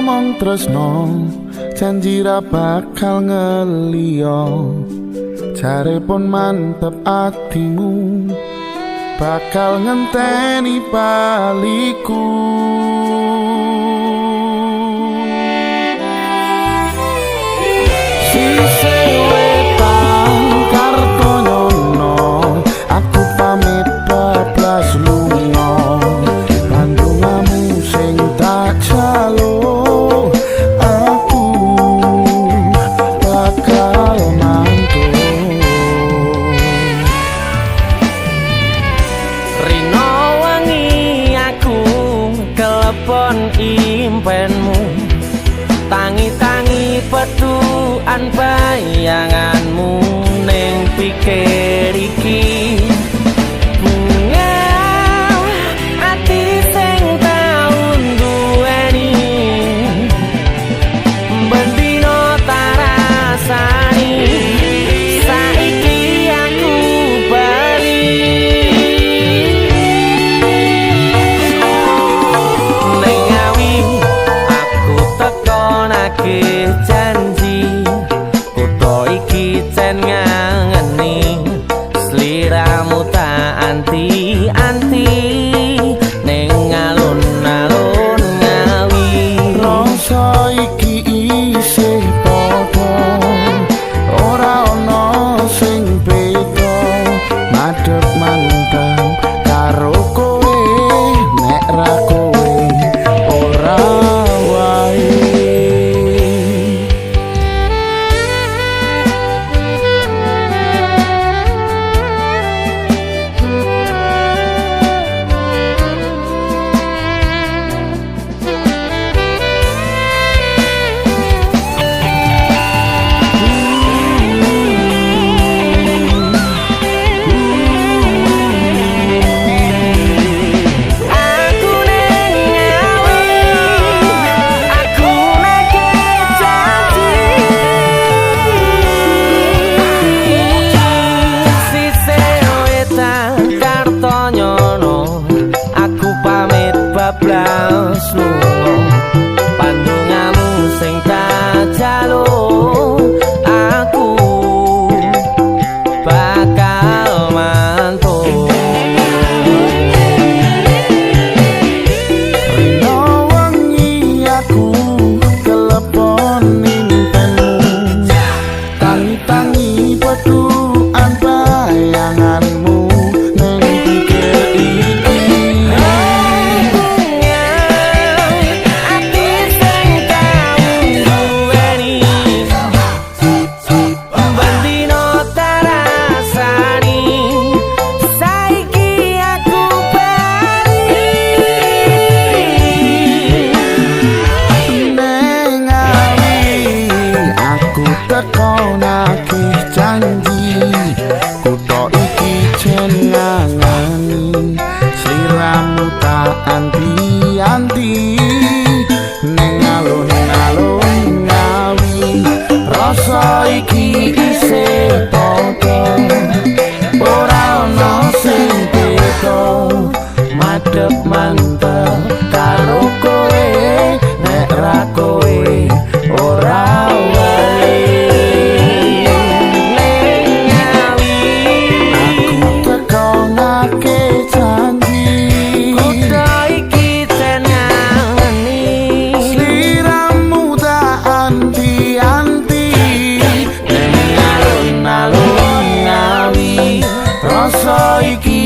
ngomong tresno janji ra bakal ngeliyo, jare pun mantep atimu bakal ngenteni baliku. Sise wetan Kartoyono, aku pamit bablas lunga, pandungamu sing tak jalo, aku bakal mantul. Rino wangi aku kelepon impenmu, tangi-tangi petuan bayanganmu ning pikir iki. Bunga ati sing tau duweni, bendino tak rasani, saiki aku bali. Ning ngawi aku tekonake janji, kutho iki jan ngangeni, sliramu tak anti-anti ning alun-alun ngawi. Rasa iki isih padha, ora ana sing beda, madhep mantap karo kowe, nek ra kowe ora wae. Bablas lunga, pandungamu sing tak jalo, aku bakal mantul. Rino wengi aku kelepon impenmu, tangi-tangi petuan bayanganmu ning pikir iki. Tekonake janji, kutho iki jen ngangeni, sliramu tak anti-anti ning alun-alun ngawi. Rasa iki isih padha, ora ana sing beda, madhep mantep karo kowe, nek ra kowe ora wae. Rasa iki